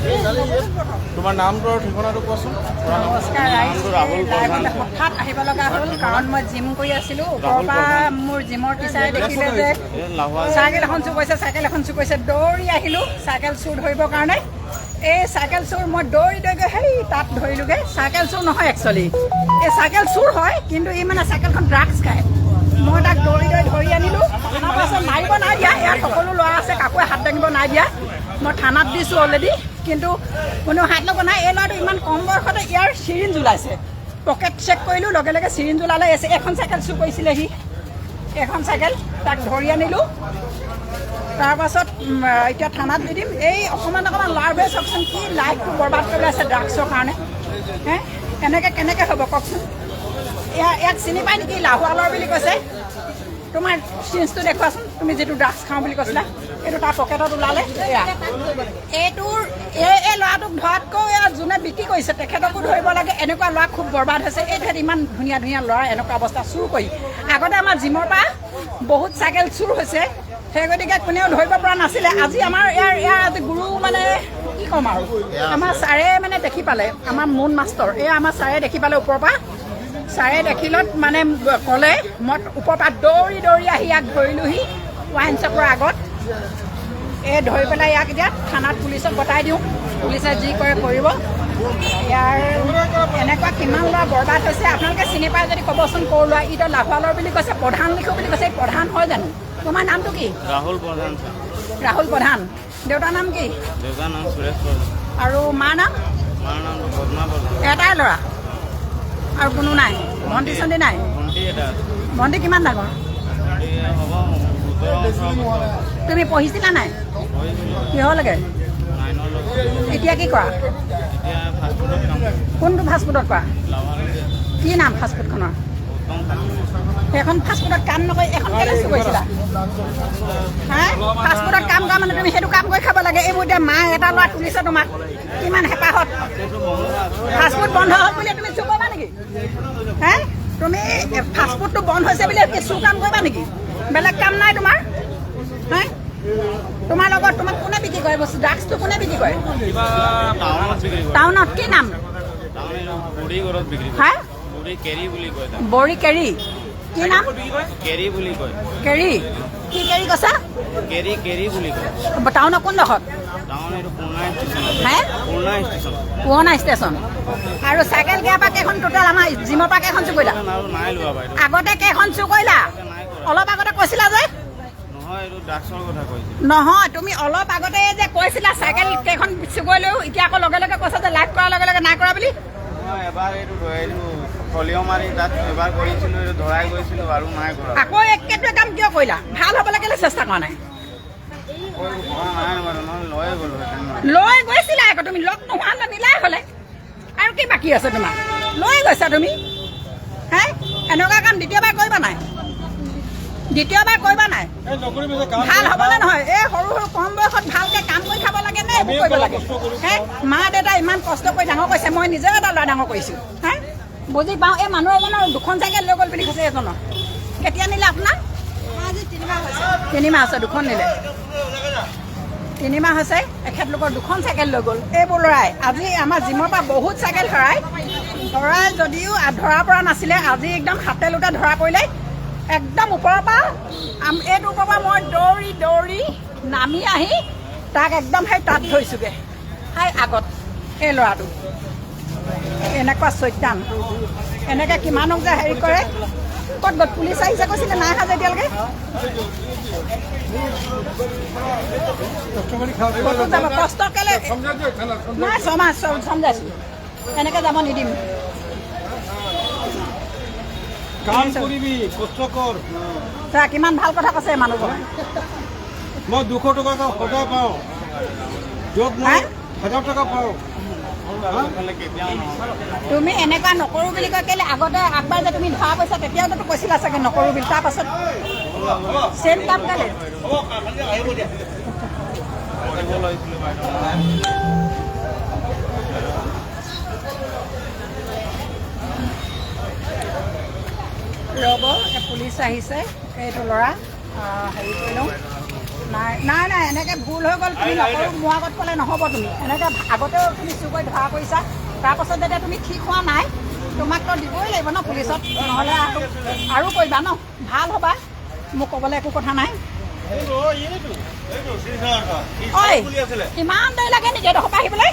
তোমাৰ নামটো আৰু ঠিকনাটো কোৱাচোন। নমস্কাৰ হঠাৎ আহিব লগা হ'ল কাৰণ মই জিম কৰি আছিলোঁ। ওপৰৰ পৰা মোৰ জিমৰ টিচাৰে দেখিলে যে চাইকেল এখন চুৰ কৰিছে দৌৰি আহিলোঁ চাইকেল চুৰ ধৰিবৰ কাৰণে। এই চাইকেল চুৰ মই দৌৰি সেই তাত ধৰিলোঁগৈ। চাইকেল চুৰ নহয় একচুৱেলি, এই চাইকেল চুৰ হয় কিন্তু ই মানে চাইকেলখন ড্ৰাগছ খায়। মই তাক দৌৰি ধৰি আনিলোঁ। অনাৰ পাছত মাৰিব নাই দিয়া, ইয়াত সকলো ল'ৰা আছে, কাকোৱে হাত দাঙিব নাই দিয়া। মই থানাত দিছোঁ অলৰেডি, কিন্তু কোনো হাত ল'ব নাই। এই ল'ৰাটো ইমান কম বয়সতে ইয়াৰ চিৰিঞ্জ ওলাইছে। পকেট চেক কৰিলোঁ, লগে লগে চিৰিঞ্জ ওলালে। এখন চাইকেল চুৰ কৰিছিলে সি, এখন চাইকেল। তাক ধৰি আনিলোঁ। তাৰপাছত এতিয়া থানাত দি দিম। এই অকণমান ল'ৰাবোৰে চাওকচোন কি লাইফটো বৰবাদ কৰি আছে ড্ৰাগছৰ কাৰণে। এনেকৈ কেনেকৈ হ'ব কওকচোন। ইয়াক চিনি পায় নেকি? লাহোৱালৰ বুলি কৈছে। তোমাৰ চিৰিঞ্জটো দেখুৱাচোন, তুমি যিটো ড্ৰাগছ খাওঁ বুলি কৈছিলা। এইটো তাৰ পকেটত ওলালে। এইটোৰ এই ল'ৰাটোক ধৰাতকৈ যোনে বিক্ৰী কৰিছে তেখেতকো ধৰিব লাগে। এনেকুৱা ল'ৰা খুব বৰবাদ হৈছে। এই ঠাইত ইমান ধুনীয়া ধুনীয়া ল'ৰা এনেকুৱা অৱস্থা চুৰ কৰি। আগতে আমাৰ জিমৰ পৰা বহুত চাইকেল চুৰ হৈছে, সেই গতিকে কোনেও ধৰিব পৰা নাছিলে। আজি আমাৰ ইয়াৰ গুৰু মানে কি ক'ম আৰু, আমাৰ ছাৰে মানে দেখি পালে, আমাৰ মুন মাষ্টৰ আমাৰ ছাৰে দেখি পালে ওপৰৰ পৰা। ছাৰে দেখিলত মানে ক'লে, মই ওপৰৰ পৰা দৌৰি আহি ইয়াক ধৰিলোঁহি ৱাইন শ্বপৰ আগত। এই ধৰি পেলাই ইয়াক এতিয়া থানাত পুলিচক গতাই দিওঁ। পুলিচে যি কৰে কৰিব। ইয়াৰ এনেকুৱা কিমান ল'ৰা বৰবাদ হৈছে আপোনালোকে চিনি পায় যদি ক'বচোন ক'ৰ ল'ৰা। ইটো লাহোৱালৰ বুলি কৈছে, প্ৰধান লিখোঁ বুলি কৈছে। এই প্ৰধান হয় জানো? তোমাৰ নামটো কি? ৰাহুল প্ৰধান। ৰাহুল প্ৰধান। দেউতাৰ নাম কি? দেউতাৰ নাম সুৰেশ প্ৰধান। আৰু মাৰ নাম? মাৰ নাম পদ্মা প্ৰধান। এটাই ল'ৰা আৰু কোনো নাই? ভণ্টি চণ্টি নাই? ভণ্টি এটা। ভণ্টি কিমান ডাঙৰ? তুমি পঢ়িছিলা নাই? কিহলৈকে? এতিয়া কি কৰা? কোনটো ফাষ্টফুডত কৰা? কি নাম ফাষ্টফুডখনৰ? সেইখন ফাষ্টফুডত কাম নকৰি এখন কেলৈ চুৰ কৰিছিলা? ফাষ্টফুডত কাম কৰা মানে তুমি সেইটো কাম কৰি খাব লাগে। এইবোৰ এতিয়া মা এটা ল'ৰা তুলিছে তোমাক কিমান হেঁপাহত। ফাষ্টফুড বন্ধ হ'ল বুলি তুমি চুৰ কৰিবা নেকি? তুমি ফাষ্টফুডটো বন্ধ হৈছে বুলি চুৰ কাম কৰিবা নেকি? বেলেগ কাম নাই তোমাৰ? তোমাৰ লগত তোমাক কোনে বিক্ৰী কৰে বস্তু? ড্ৰাগছটো কোনে বিক্ৰী কৰে? টাউনত কি নাম? বড়ি কেৰি। কি নাম? কেৰি বুলি কয়। কেৰি? কি কেৰি কৈছা? কেৰি বুলি কয়। টাউনৰ কোনডোখৰত? পুৰণা ষ্টেচন। আৰু চাইকেল দিয়াৰ পৰা কেইখন টোটেল আমাৰ জিমৰ পৰা কেইখন চুৰ কৰিলা? আগতে কেইখন চুৰ কৰিলা? অলপ আগতে কৈছিলা যে নহয়, তুমি অলপ আগতে যে কৈছিলা চাইকেল কেইখন চুৰ কৰিলেও, এতিয়া আকৌ লগে লগে কৈছা যে লাইভ কৰাৰ লগে লগে নাই কৰা বুলি। আকৌ একেটোৱে কাম কিয় কৰিলা? ভাল হ'বলৈ কেলৈ চেষ্টা কৰা নাই? লৈ গৈছিলা আকৌ তুমি, লগ নোহোৱা নিলাই হ'লে আৰু কি বাকী আছে তোমাৰ? লৈ গৈছা তুমি। এনেকুৱা কাম দ্বিতীয়বাৰ কৰিবা নাই? দ্বিতীয়বাৰ কৰিবা নাই? ভাল হ'বনে নহয়? এই সৰু কম বয়সত ভালকৈ কাম কৰি খাব লাগে নে এইবোৰ কৰিব লাগে? মা দেউতা ইমান কষ্ট কৰি ডাঙৰ কৰিছে, মই নিজেও এটা ল'ৰা ডাঙৰ কৰিছোঁ। বুজি পাওঁ। এই মানুহ এজনৰ দুখন চাইকেল লৈ গ'ল বুলি কৈছে। এজনৰ কেতিয়া নিলে আপোনাৰ? 3 মাহ হৈছে। দুখন নিলে। 3 মাহ হৈছে এখেতলোকৰ দুখন চাইকেল লৈ গ'ল। এইবোৰ ল'ৰাই আজি আমাৰ জিমৰ পৰা বহুত চাইকেল ধৰাই যদিও ধৰা পৰা নাছিলে, আজি একদম হাতে লোটা ধৰা পৰিলে। একদম ওপৰৰ পৰা এইটো ওপৰৰ পৰা মই দৌৰি নামি আহি তাক একদম সেই তাত ধৰিছোঁগৈ আগত। এই ল'ৰাটো এনেকুৱা চৈতান, এনেকৈ কিমানক যে হেৰি কৰে। ক'ত গ'ল? পুলিচ আহিছে কৈছিলে, নাই অহা যে এতিয়ালৈকে। যাব কষ্ট কেলে নাই? 6 মাহ সমজাইছোঁ, এনেকৈ যাব নিদিম। কিমান ভাল কথা কৈছে মানুহজন। মই 200 টকা সদায় পাওঁ, য'ত মই 1000 টকা পাওঁ। তুমি এনেকুৱা নকৰোঁ বুলি কয় কেলে? আগতে আগবাৰ যে তুমি ধৰা পইচা তেতিয়াতো কৈছিলা চাগে নকৰোঁ বুলি, তাৰপাছত চেম কাম কেলে? ৰ'ব, পুলিচ আহিছে। এইটো ল'ৰা হেৰি কৰি লওঁ। নাই নাই নাই এনেকৈ ভুল হৈ গ'ল তুমি নকৰোঁ মোৰ আগত ক'লে নহ'ব তুমি এনেকৈ আগতেও তুমি চুৰ কৰি ধৰা কৰিছা তাৰপাছত যেতিয়া তুমি ঠিক হোৱা নাই তোমাকতো দিবই লাগিব ন পুলিচত নহ'লে আৰু কৰিবা ন ভাল হ'বা মোক ক'বলৈ একো কথা নাই ঐ ইমান দেৰি লাগে নেকি এডোখৰ পৰা আহিবলৈ